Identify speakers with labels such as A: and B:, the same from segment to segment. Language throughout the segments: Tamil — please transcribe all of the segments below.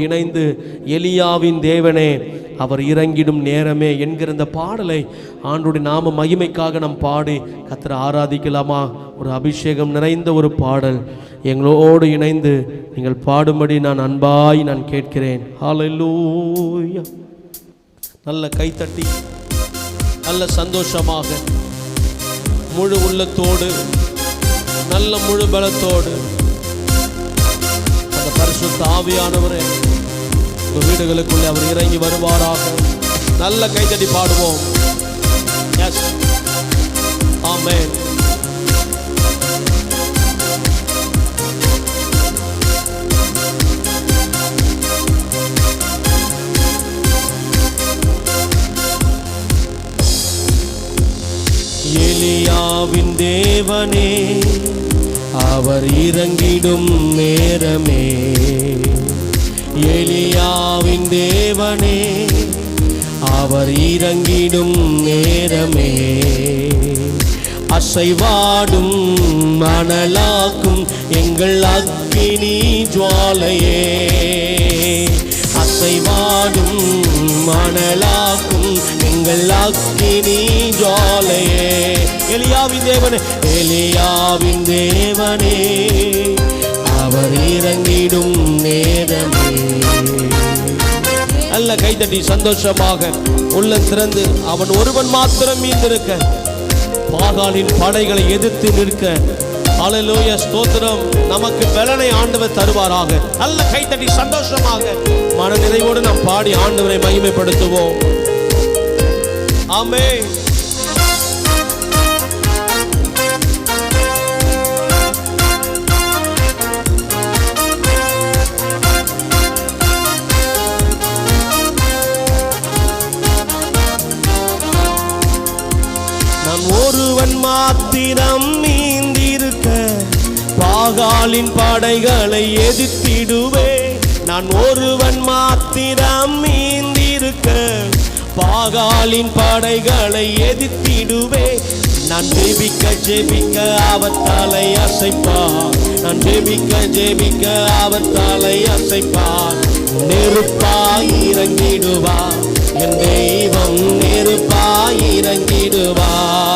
A: இணைந்து எலியாவின் தேவனே அவர் இறங்கிடும் நேரமே என்கிற இந்த பாடலை ஆண்டவருடைய நாம மகிமைக்காக நாம் பாடி கர்த்தரை ஆராதிக்கலாமா? ஒரு அபிஷேகம் நிறைந்த ஒரு பாடல் எங்களோடு இணைந்து நீங்கள் பாடும்படி நான் அன்பாய் நான் கேட்கிறேன். ஹல்லேலூயா. நல்ல கைத்தட்டி நல்ல சந்தோஷமாக முழு உள்ளத்தோடு நல்ல முழு பலத்தோடு அந்த பரிசுத்த ஆவியானவரே உங்கள் வீடுகளுக்குள்ளே அவர் இறங்கி வருவாராக. நல்ல கைத்தட்டி பாடுவோம். எஸ், ஆமென். எலியாவின் தேவனே அவர் இறங்கிடும் நேரமே, எலியாவின் தேவனே அவர் இறங்கிடும் நேரமே, அசைவாடும் மணலாக்கும் எங்கள் அக்கினி ஜுவாலையே, அசைவாடும் மணலாக்கும் எங்கள் அக்கினி ஜுவாலையே. எலியாவின் தேவனே, எலியாவின் தேவனே அவர் இறங்கிடும் நேரமே. நல்ல கைத்தட்டி சந்தோஷமாக உள்ளம் திறந்து அவன் ஒருவன் மாத்திரம் மீந்திருக்க, பாகாலின் படைகளை எதிர்த்து நிற்க. ஹல்லேலூயா, ஸ்தோத்திரம். நமக்கு பலனை ஆண்டவர் தருவாராக. நல்ல கைத்தட்டி சந்தோஷமாக மன நிறைவோடு நாம் பாடி ஆண்டவரை மகிமைப்படுத்துவோம். ஆமென். ஒருவன் மாத்திரம் மீந்திருக்க, பாகாலின் படைகளை எதிர்த்திடுவே. நான் ஒருவன் மாத்திரம் மீந்திருக்க, பாகாலின் படைகளை எதிர்த்திடுவே. நான் ஜெபிக்க ஜெபிக்க அவர் தலை அசைப்பார், நான் ஜெபிக்க ஜெபிக்க அவர் தலை அசைப்பார். நெருப்பாய் இறங்கிடுவார் என் தெய்வம், நெருப்பாய் இறங்கிடுவார்.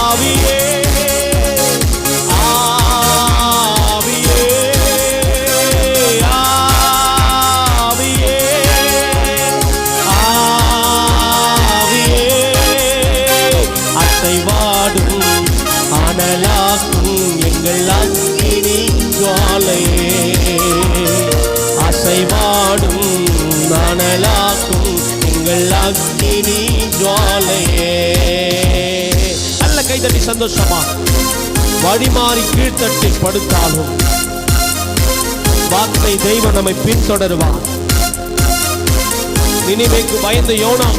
A: ஆவியே ஆவியே ஆவியே ஆவியே, அசைவாடும் அனலாக்கும் எங்கள் அக்கினி ஜுவாலையே, அசைவாடும் அனலாக்கும் எங்கள் அக்கினி ஜுவாலையே. நல்ல கைதட்டி சந்தோஷமா வழிமாறி கீழ்த்தட்டி படுத்தாலும் வார்த்தை தெய்வம் நம்மை பின்தொடருவார். நினிவேக்கு பயந்த யோனா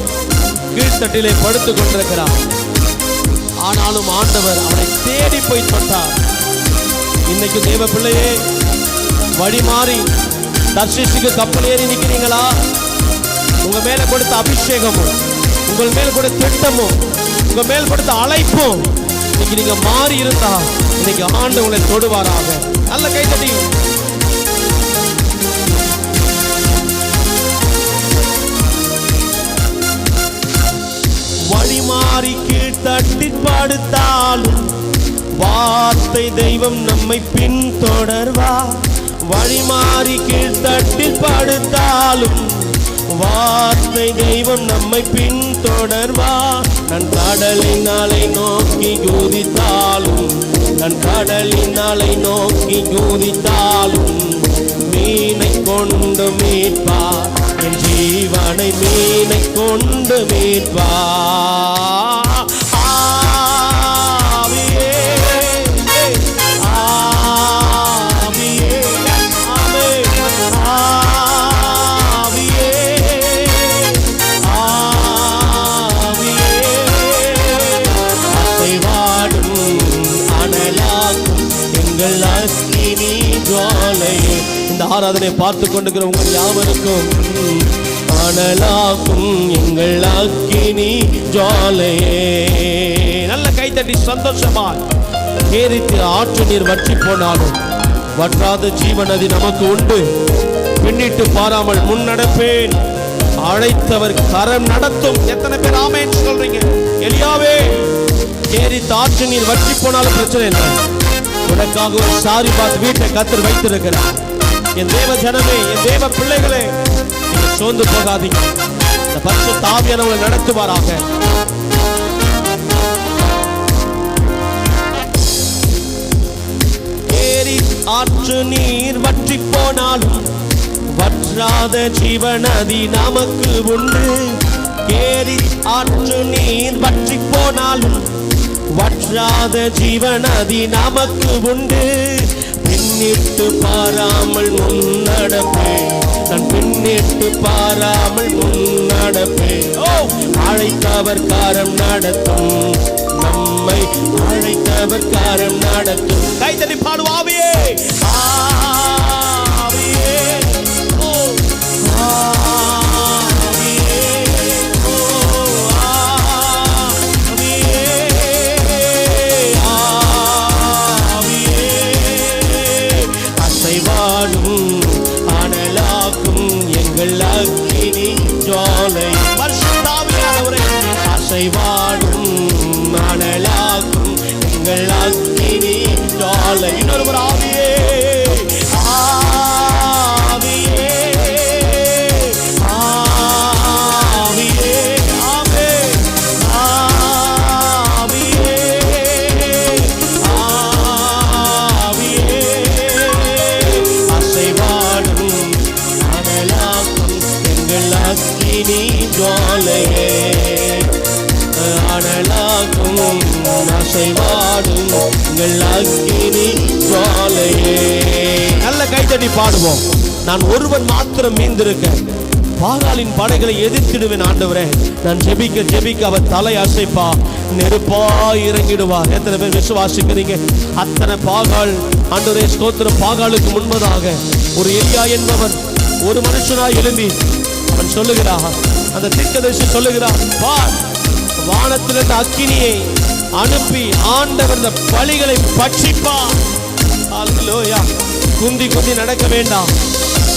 A: கீழ்த்தட்டிலே படுத்துக் கொண்டிருக்கிறார். ஆனாலும் ஆண்டவர் அவனை தேடி போய் தொட்டார். இன்னைக்கு தேவ பிள்ளையே, வழிமாறி தர்ஷீசுக்கு கப்பல் ஏறி நிற்கிறீங்களா? உங்க மேல கொடுத்த அபிஷேகமும் உங்கள் மேல் கொடுத்த திட்டமும் உங்க மேல் கொடுத்த அழைப்பும் இன்னைக்கு நீங்க மாறி இருந்தா இன்னைக்கு ஆண்டு உங்களை தொடுவாராக. நல்ல கைத்தட்டி வழிமாறி கீழ்த்தட்டி படுத்தாலும் வார்த்தை தெய்வம் நம்மை பின்தொடர்வார். வழிமாறி கீழ்த்தட்டி படுத்தாலும் வார்த்தை தெய்வம் நம்மை பின்தொடர்வார். நான் கடலினாலை நோக்கி குதித்தாலும், நான் கடலினாலை நோக்கி குதித்தாலும் மீனை கொண்டு மீட்பார், என் ஜீவனை மீனை கொண்டு மீட்பார். இந்த ஆராதனை பார்த்து கொண்டிருக்கிற உங்கள் யாவருக்கும் அனலாக்கும் எங்கள் அக்கினி ஜுவாலையே. நல்ல கைத்தட்டி சந்தோஷமா. கேரித்து ஆற்று நீர் வற்றி போனாலும் வற்றாத ஜீவநதி நமக்கு உண்டு. பின்னிட்டு பாராமல் முன் நடப்பேன், அழைத்தவர் கரம் நடத்தும். எத்தனை பேர் ஆமென் சொல்றீங்க? எலியாவே, கேரித் ஆற்று நீர் வற்றி போனாலும் பிரச்சனை இல்லை, உனக்காக ஒரு சாரிபாத் வீட்டை கர்த்தர் வைத்திருக்கிறார். என் தேவ ஜனமே, என் தேவ பிள்ளைகளே, நீங்க சோர்ந்து போகாதீங்க. இந்த பரிசுத்த ஆவியானவரை நடத்துவாராக. கேரித் ஆற்று நீர் வற்றி போனாலும் வற்றாத ஜீவநதி நமக்கு உண்டு. கேரித் ஆற்று நீர் வற்றி போனாலும் வற்றாத ஜீவநதி நமக்கு உண்டு. பின்னிட்டு பாராமல் முன்னடப்பேன், நான் பின்னிட்டு பாராமல் முன்னடப்பேன். அழைத்தவர் காரம் நடத்தும், நம்மை அழைத்தவர் காரம் நடத்தும். கைத்தடி பாடுவாவியே, ஆவியே, ஓ ஆவியே, ஓ ஆவியே, ஆவியே, அசைவாடும் அனலாக்கும் எங்கள் அக்கினி ஜுவாலை. பரிசுத்தாவியானவரே, அசைவாடும் அனலாக்கும் எங்கள் அக்கினி ஜுவாலை. இன்னொரு ஆவியே, ஆவியே, ஆவியே, ஆமே, ஆவியே, ஆவியே, அசைவாடும் அனலாக்கும் எங்கள் அக்கினி ஜுவாலையே. அனலாக்கும் அசைவாடும் எங்கள் அக்கினி ஜுவாலையே. நல்ல கைத்தட்டி பாடுவோம். நான் ஒருவன் மாத்திரம் மீந்திருக்க பாகாலின் படைகளை எதிர்த்திடுவேன் ஆண்டவரே. நான் ஜெபிக்க ஜெபிக்க அவர் தலை அசைப்பா, நெருப்பாய் இறங்கிடுவார். எத்தனை பேர் விசுவாசிக்கிறீங்க? அத்தனை பாகால் ஆண்டவரே ஸ்தோத்திரம். பாகாலுக்கு முன்பதாக ஒரு எலியா என்பவன் ஒரு மனுஷனாய் எழும்பி அவன் சொல்லுகிறான், அந்த தீர்க்கதரிசி சொல்லுகிறான், பார், வானத்திலிருந்து அக்கினியை அனுப்பி ஆண்டவர் இந்த பலிகளை பட்சிப்பார். அல்லேலூயா. குந்தி குந்தி நடக்க வேண்டாம்.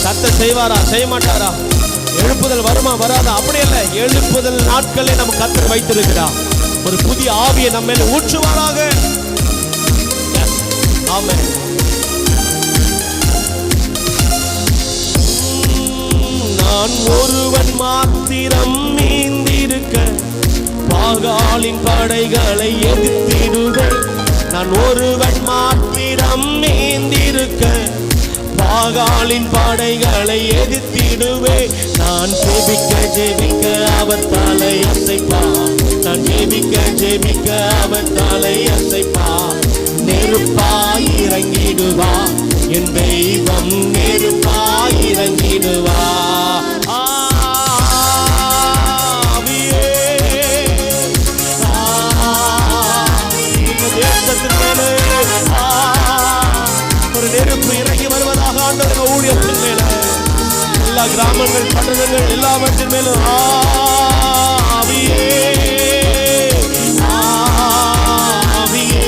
A: கர்த்தர் செய்வாரா செய்ய மாட்டாரா? எழுப்புதல் வருமா வராதா? அப்படி இல்லை. எழுப்புதல் நாட்களே நம்ம கர்த்தர் வைத்திருக்கிறார். ஒரு புதிய ஆவியை நம்ம மேல ஊற்றுவாராக. ஆமென். நான் ஒருவன் மாத்திரம் மீந்திருக்க பாகாலின் படைகளை எதிர்த்திடுவேன். நான் ஒருவன் மாத்திரம் மீந்திருக்க பாகாலின் படைகளை எதிர்த்திடுவேன். நான் ஜெபிக்க ஜெபிக்க அவர் தலை அசைப்பார். நான் ஜெபிக்க ஜெபிக்க அவர் தலை அசைப்பார். நெருப்பாய் இறங்கிடுவா என் தெய்வம், நெருப்பாய் இறங்கிடுவா. ஒரு நெருப்பு இறங்கி வருவதாக ஆண்டவர் ஊழியத்தின் மேல, எல்லா கிராமங்கள் பட்டணங்கள் எல்லாவற்றின் மேலும் ஆவியே, ஆவியே,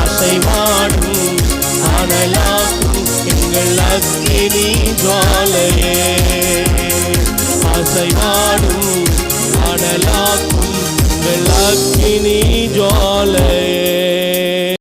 A: அசைவாடும் அனலாக்கும் எங்கள் அக்கினி ஜுவாலையே. அசைவாடும் அனலாக்கும் எங்கள் அக்கினி ஜுவாலையே.